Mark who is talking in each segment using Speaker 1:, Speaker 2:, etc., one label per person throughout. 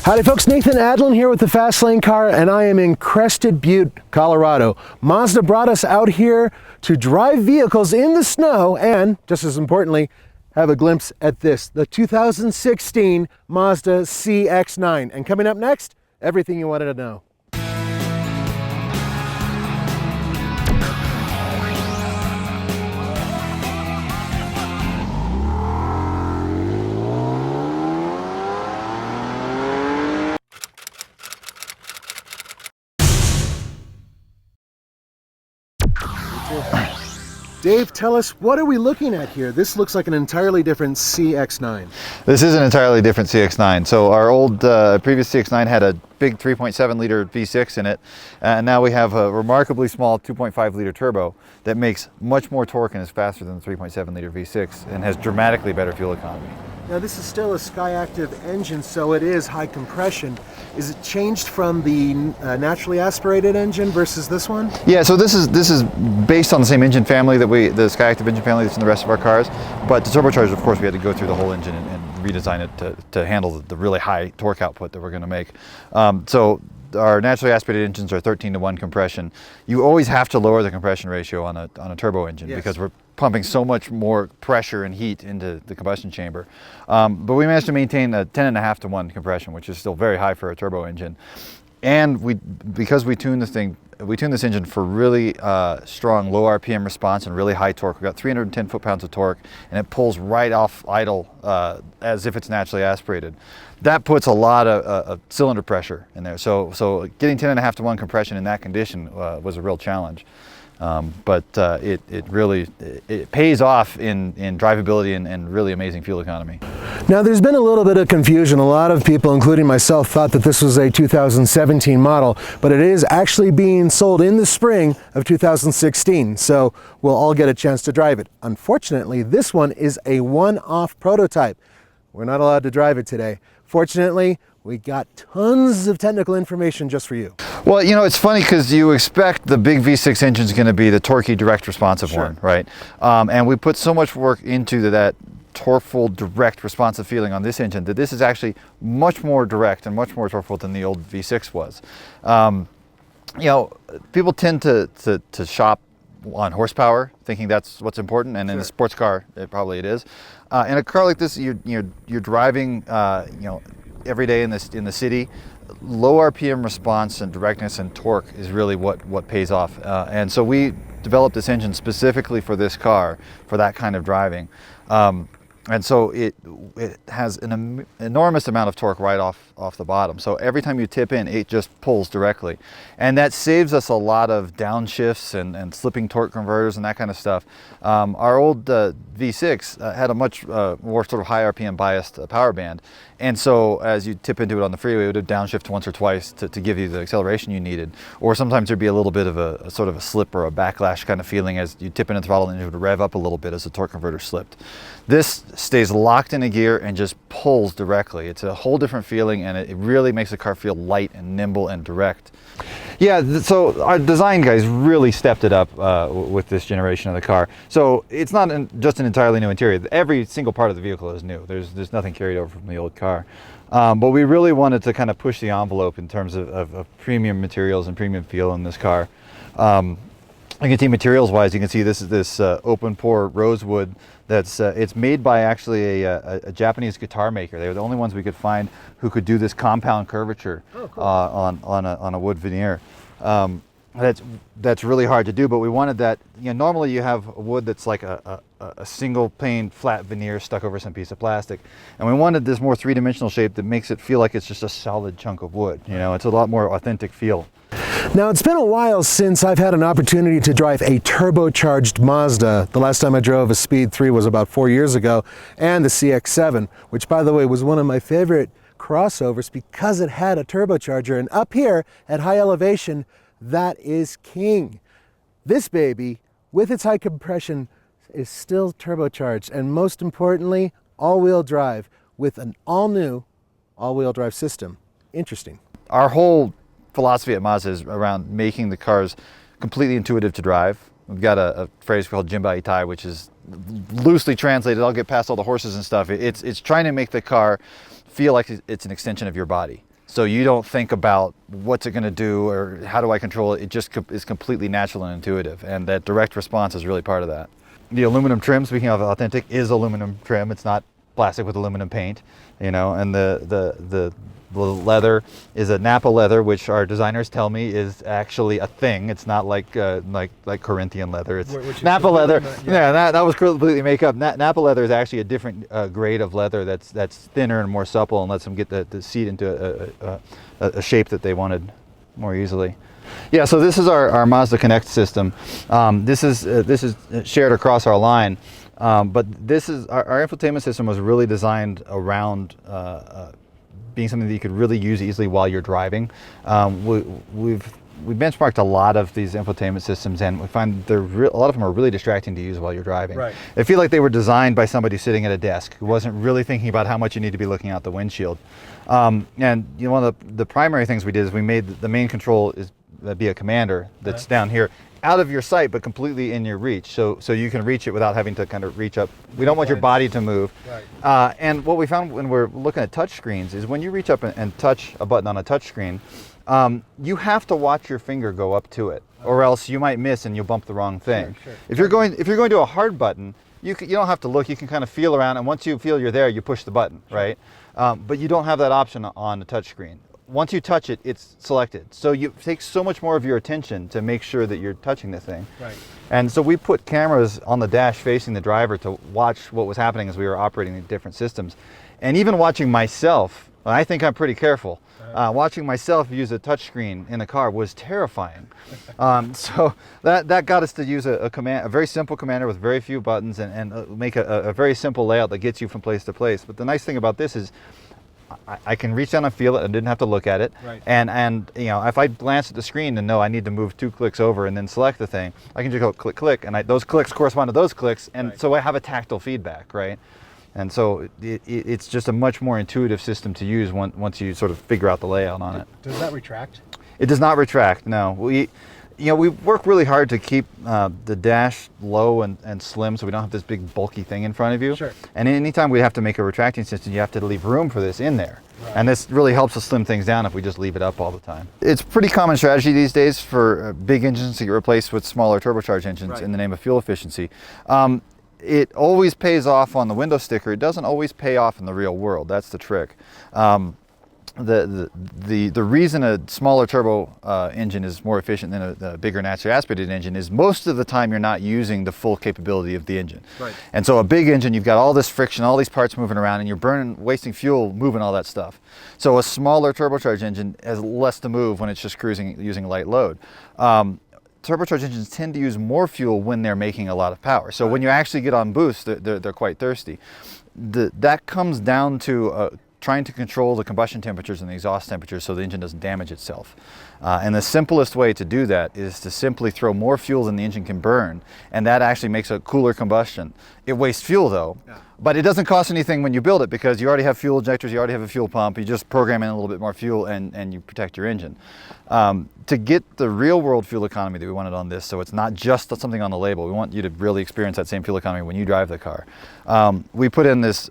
Speaker 1: Howdy folks, Nathan Adlin here with the Fast Lane Car, and I am in Crested Butte, Colorado. Mazda brought us out here to drive vehicles in the snow and, just as importantly, have a glimpse at this, the 2016 Mazda CX-9. And coming up next, everything you wanted to know. Dave, tell us, what are we looking at here? This looks like an entirely different CX-9.
Speaker 2: This is an entirely different CX-9. So our old previous CX-9 had a big 3.7 liter V6 in it, and now we have a remarkably small 2.5 liter turbo that makes much more torque and is faster than the 3.7 liter V6 and has dramatically better fuel economy.
Speaker 1: Now this is still a SKY-ACTIV engine, so it is high compression. Is it changed from the naturally aspirated engine versus this one?
Speaker 2: Yeah, so this is based on the same engine family that the SKY-ACTIV engine family that's in the rest of our cars, but the turbocharger, of course, we had to go through the whole engine and redesign it to handle the really high torque output that we're going to make. So our naturally aspirated engines are 13-to-1 compression. You always have to lower the compression ratio on a turbo engine, yes, because we're pumping so much more pressure and heat into the combustion chamber. But we managed to maintain a 10.5-to-1 compression, which is still very high for a turbo engine. And because we tuned this engine for really strong low RPM response and really high torque. We got 310 foot-pounds of torque, and it pulls right off idle as if it's naturally aspirated. That puts a lot of cylinder pressure in there. So getting 10.5-to-1 compression in that condition was a real challenge. But it really pays off in drivability and really amazing fuel economy.
Speaker 1: Now there's been a little bit of confusion. A lot of people, including myself, thought that this was a 2017 model, but it is actually being sold in the spring of 2016, so we'll all get a chance to drive it. Unfortunately, this one is a one-off prototype. We're not allowed to drive it today. Fortunately, we got tons of technical information just for you.
Speaker 2: Well, you know, it's funny because you expect the big V6 engine is going to be the torquey, direct responsive one, right? And we put so much work into that torqueful, direct responsive feeling on this engine that this is actually much more direct and much more torqueful than the old V6 was. You know, people tend to shop on horsepower, thinking that's what's important, and in a sports car, it is. In a car like this, you're driving, you know, every day in the city. Low RPM response and directness and torque is really what pays off. And so we developed this engine specifically for this car, for that kind of driving. And so it has an enormous amount of torque right off the bottom. So every time you tip in, it just pulls directly. And that saves us a lot of downshifts and slipping torque converters and that kind of stuff. Our old V6 had a much more sort of high RPM biased power band. And so as you tip into it on the freeway, it would have downshift once or twice to give you the acceleration you needed. Or sometimes there'd be a little bit of a sort of a slip or a backlash kind of feeling as you tip into the throttle and it would rev up a little bit as the torque converter slipped. This stays locked in a gear and just pulls directly. It's a whole different feeling, and it really makes the car feel light and nimble and direct. Yeah, so our design guys really stepped it up with this generation of the car. So it's not just an entirely new interior. Every single part of the vehicle is new. There's nothing carried over from the old car. But we really wanted to kind of push the envelope in terms of premium materials and premium feel in this car. You can see materials-wise, you can see this open pore rosewood that's it's made by actually a Japanese guitar maker. They were the only ones we could find who could do this compound curvature on a wood veneer. That's really hard to do, but we wanted that. You know, normally you have a wood that's like a single pane flat veneer stuck over some piece of plastic, and we wanted this more three-dimensional shape that makes it feel like it's just a solid chunk of wood. You know, it's a lot more authentic feel.
Speaker 1: Now, it's been a while since I've had an opportunity to drive a turbocharged Mazda. The last time I drove a Speed 3 was about 4 years ago, and the CX-7, which, by the way, was one of my favorite crossovers because it had a turbocharger. And up here at high elevation, that is king. This baby, with its high compression, is still turbocharged, and most importantly, all-wheel drive with an all-new all-wheel drive system. Interesting.
Speaker 2: Our whole philosophy at Mazda is around making the cars completely intuitive to drive. We've got a phrase called Jimba Itai, which is loosely translated, I'll get past all the horses and stuff. It's trying to make the car feel like it's an extension of your body. So you don't think about what's it going to do or how do I control it. It just is completely natural and intuitive, and that direct response is really part of that. The aluminum trim, speaking of authentic, is aluminum trim. It's not plastic with aluminum paint, you know, and the leather is a Napa leather, which our designers tell me is actually a thing. It's not like Corinthian leather. It's Napa leather. Yeah, that was completely make up. Napa leather is actually a different grade of leather that's thinner and more supple and lets them get the seat into a shape that they wanted more easily. Yeah, so this is our Mazda Connect system. This is shared across our line, but this is our infotainment system was really designed around being something that you could really use easily while you're driving. We've benchmarked a lot of these infotainment systems, and we find a lot of them are really distracting to use while you're driving.
Speaker 1: Right.
Speaker 2: They feel like they were designed by somebody sitting at a desk who wasn't really thinking about how much you need to be looking out the windshield. And you know, one of the primary things we did is we made the main control is be a commander that's down here, out of your sight but completely in your reach, so you can reach it without having to kind of reach up. We don't want your body to move. Right. And what we found when we're looking at touch screens is when you reach up and touch a button on a touch screen, you have to watch your finger go up to it, or else you might miss and you'll bump the wrong thing. Sure. If you're going to a hard button, you don't have to look. You can kind of feel around, and once you feel you're there, you push the button, right? But you don't have that option on the touch screen. Once you touch it, it's selected. So you take so much more of your attention to make sure that you're touching the thing. Right. And so we put cameras on the dash facing the driver to watch what was happening as we were operating the different systems. And even watching myself, I think I'm pretty careful. Watching myself use a touchscreen in the car was terrifying. So that got us to use a very simple commander with very few buttons and make a very simple layout that gets you from place to place. But the nice thing about this is I can reach down and feel it and didn't have to look at it. Right. And you know, if I glance at the screen and know I need to move 2 clicks over and then select the thing, I can just go click, click, and those clicks correspond to those clicks, and so I have a tactile feedback, right? And so it's just a much more intuitive system to use once you sort of figure out the layout on it.
Speaker 1: Does that retract?
Speaker 2: It does not retract, no. We work really hard to keep the dash low and slim so we don't have this big bulky thing in front of you. Sure. And anytime we have to make a retracting system, you have to leave room for this in there. Right. And this really helps us slim things down if we just leave it up all the time. It's pretty common strategy these days for big engines to get replaced with smaller turbocharged engines in the name of fuel efficiency. It always pays off on the window sticker. It doesn't always pay off in the real world. That's the trick. The reason a smaller turbo engine is more efficient than a bigger naturally aspirated engine is most of the time you're not using the full capability of the engine. Right. And so a big engine, you've got all this friction, all these parts moving around, and you're wasting fuel moving all that stuff. So a smaller turbocharged engine has less to move when it's just cruising using light load. Turbocharged engines tend to use more fuel when they're making a lot of power. So when you actually get on boost, they're quite thirsty. That comes down to trying to control the combustion temperatures and the exhaust temperatures so the engine doesn't damage itself. And the simplest way to do that is to simply throw more fuel than the engine can burn, and that actually makes a cooler combustion. It wastes fuel though, but it doesn't cost anything when you build it because you already have fuel injectors, you already have a fuel pump, you just program in a little bit more fuel and you protect your engine. To get the real world fuel economy that we wanted on this, so it's not just something on the label, we want you to really experience that same fuel economy when you drive the car. We put in this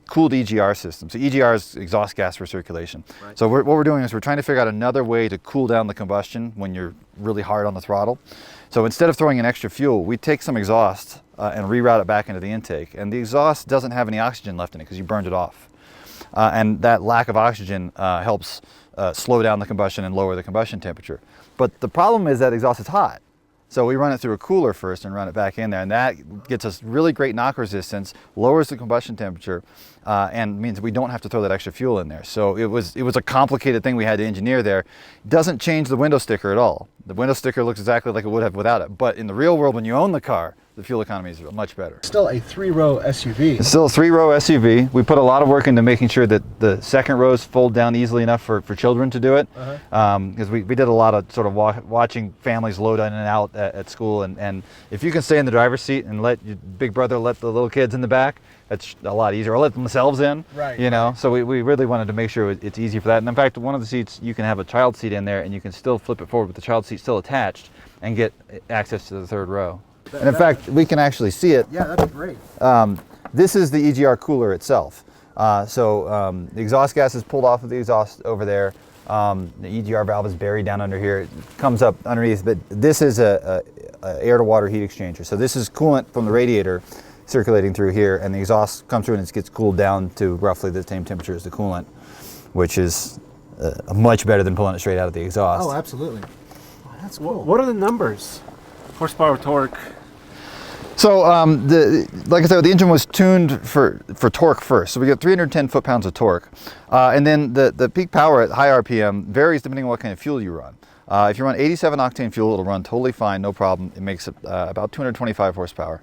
Speaker 2: cooled EGR system. So EGR is exhaust gas recirculation. Right. So what we're doing is we're trying to figure out another way to cool down the combustion when you're really hard on the throttle. So instead of throwing in extra fuel, we take some exhaust and reroute it back into the intake. And the exhaust doesn't have any oxygen left in it because you burned it off. And that lack of oxygen helps slow down the combustion and lower the combustion temperature. But the problem is that exhaust is hot. So we run it through a cooler first and run it back in there, and that gets us really great knock resistance, lowers the combustion temperature, and means we don't have to throw that extra fuel in there. So it was a complicated thing we had to engineer there. It doesn't change the window sticker at all. The window sticker looks exactly like it would have without it, but in the real world, when you own the car, the fuel economy is much better.
Speaker 1: Still a 3-row SUV.
Speaker 2: It's still a 3-row SUV. We put a lot of work into making sure that the second rows fold down easily enough for children to do it. Because we did a lot of sort of watching families load in and out at school. And if you can stay in the driver's seat and let your big brother let the little kids in the back, that's a lot easier. Or let themselves in, you know. Right. So we really wanted to make sure it's easy for that. And in fact, one of the seats, you can have a child seat in there and you can still flip it forward with the child seat still attached and get access to the third row. And in fact, we can actually see it.
Speaker 1: Yeah, that'd be great.
Speaker 2: This is the EGR cooler itself. The exhaust gas is pulled off of the exhaust over there. The EGR valve is buried down under here. It comes up underneath, but this is a air to water heat exchanger. So this is coolant from the radiator circulating through here, and the exhaust comes through and it gets cooled down to roughly the same temperature as the coolant, which is much better than pulling it straight out of the exhaust.
Speaker 1: Oh, absolutely. Oh, that's cool.
Speaker 3: What are the numbers? Horsepower, torque?
Speaker 2: So, like I said, the engine was tuned for torque first. So we got 310 foot-pounds of torque. And then the peak power at high RPM varies depending on what kind of fuel you run. If you run 87 octane fuel, it'll run totally fine, no problem. It makes about 225 horsepower.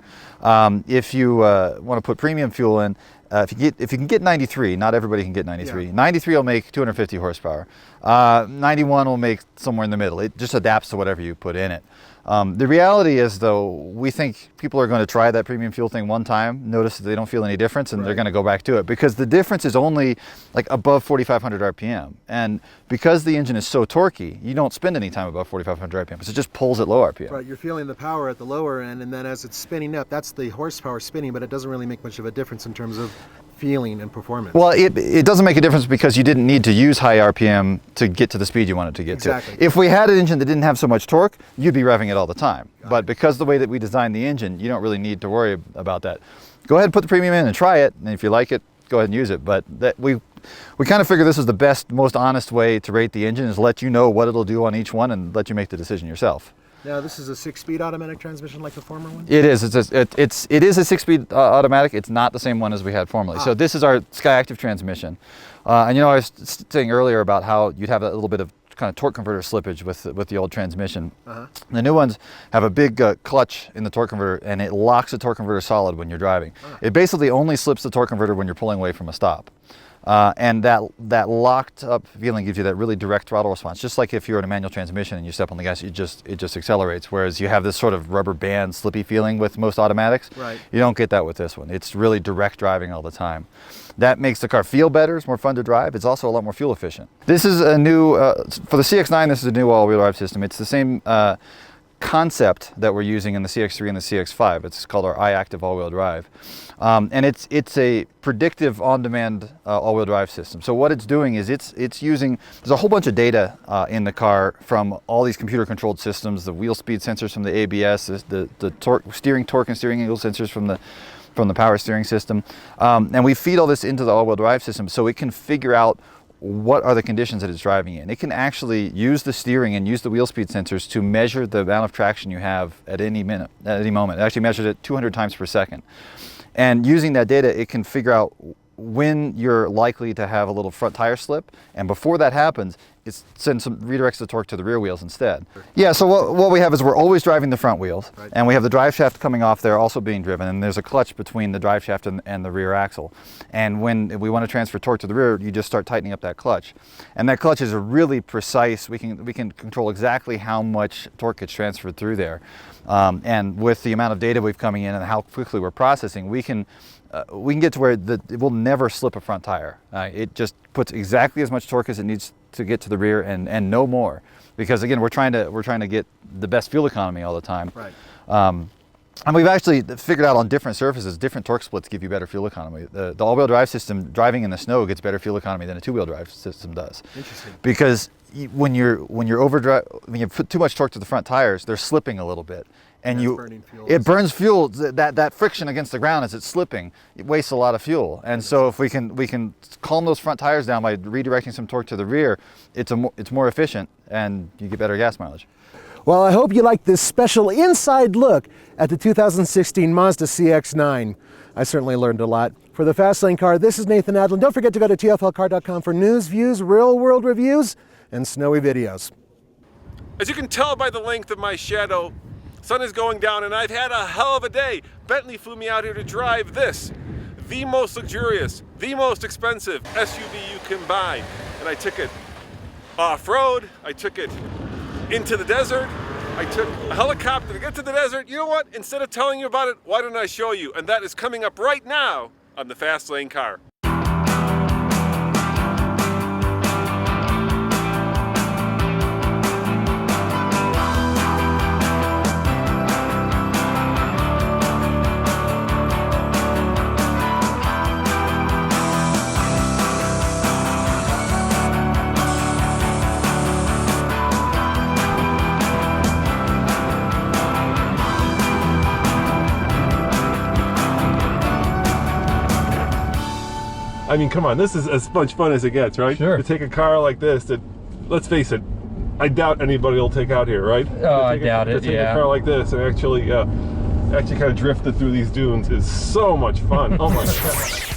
Speaker 2: If you want to put premium fuel in, if you can get 93, not everybody can get 93. Yeah. 93 will make 250 horsepower. 91 will make somewhere in the middle. It just adapts to whatever you put in it. The reality is, though, we think people are going to try that premium fuel thing one time, notice that they don't feel any difference, and they're going to go back to it, because the difference is only like above 4,500 RPM. And because the engine is so torquey, you don't spend any time above 4,500 RPM, so it just pulls at low RPM.
Speaker 1: Right, you're feeling the power at the lower end, and then as it's spinning up, that's the horsepower spinning, but it doesn't really make much of a difference in terms of feeling and performance.
Speaker 2: Well, it doesn't make a difference because you didn't need to use high RPM to get to the speed you wanted to get to. If we had an engine that didn't have so much torque, you'd be revving it all the time. But because the way that we designed the engine, you don't really need to worry about that. Go ahead and put the premium in and try it, and if you like it, go ahead and use it. But we kind of figure this is the best, most honest way to rate the engine, is let you know what it'll do on each one and let you make the decision yourself.
Speaker 1: Now, this is a 6-speed automatic transmission like the former one?
Speaker 2: It is. It is a 6-speed automatic. It's not the same one as we had formerly. So this is our SKY-ACTIV transmission. And you know, I was saying earlier about how you'd have a little bit of kind of torque converter slippage with the old transmission. The new ones have a big clutch in the torque converter, and it locks the torque converter solid when you're driving. It basically only slips the torque converter when you're pulling away from a stop. And that locked up feeling gives you that really direct throttle response. Just like if you're in a manual transmission and you step on the gas, it just accelerates. Whereas you have this sort of rubber band slippy feeling with most automatics. Right. You don't get that with this one. It's really direct driving all the time. That makes the car feel better. It's more fun to drive. It's also a lot more fuel efficient. This is a new, for the CX-9, this is a new all-wheel drive system. It's the same concept that we're using in the CX-3 and the CX-5. It's called our SKY-ACTIV all-wheel drive. And it's a predictive on-demand all-wheel drive system. So what it's doing is it's using, there's a whole bunch of data in the car from all these computer-controlled systems, the wheel speed sensors from the ABS, the torque, steering torque and steering angle sensors from the power steering system. And we feed all this into the all-wheel drive system so it can figure out what are the conditions that it's driving in. It can actually use the steering and use the wheel speed sensors to measure the amount of traction you have at any moment. It actually measures it 200 times per second. And using that data, it can figure out when you're likely to have a little front tire slip, and before that happens, it redirects the torque to the rear wheels instead. Yeah, so what we have is we're always driving the front wheels, and we have the drive shaft coming off there also being driven, and there's a clutch between the drive shaft and the rear axle. And when we want to transfer torque to the rear, you just start tightening up that clutch. And that clutch is a really precise, we can control exactly how much torque gets transferred through there. And with the amount of data we've coming in and how quickly we're processing, we can get to where it will never slip a front tire. It just puts exactly as much torque as it needs to get to the rear and no more. Because again, we're trying to get the best fuel economy all the time. Right. And we've actually figured out on different surfaces, different torque splits give you better fuel economy. The all-wheel drive system driving in the snow gets better fuel economy than a two-wheel drive system does. Interesting. Because when you put too much torque to the front tires, they're slipping a little bit. And it burns fuel. That friction against the ground as it's slipping, it wastes a lot of fuel. And so if we can calm those front tires down by redirecting some torque to the rear, it's more efficient and you get better gas mileage.
Speaker 1: Well, I hope you like this special inside look at the 2016 Mazda CX-9. I certainly learned a lot. For the Fast Lane Car, this is Nathan Adlin. Don't forget to go to TFLcar.com for news, views, real-world reviews, and snowy videos.
Speaker 4: As you can tell by the length of my shadow, sun is going down and I've had a hell of a day. Bentley flew me out here to drive this, the most luxurious, the most expensive SUV you can buy. And I took it off-road, I took it into the desert, I took a helicopter to get to the desert. You know what? Instead of telling you about it, why don't I show you? And that is coming up right now on the Fast Lane Car. I mean, come on, this is as much fun as it gets, right?
Speaker 5: Sure.
Speaker 4: To take a car like this that, let's face it, I doubt anybody will take out here, right?
Speaker 5: Oh, I doubt it,
Speaker 4: to take
Speaker 5: yeah.
Speaker 4: a car like this and actually kind of drift it through these dunes is so much fun. Oh my God.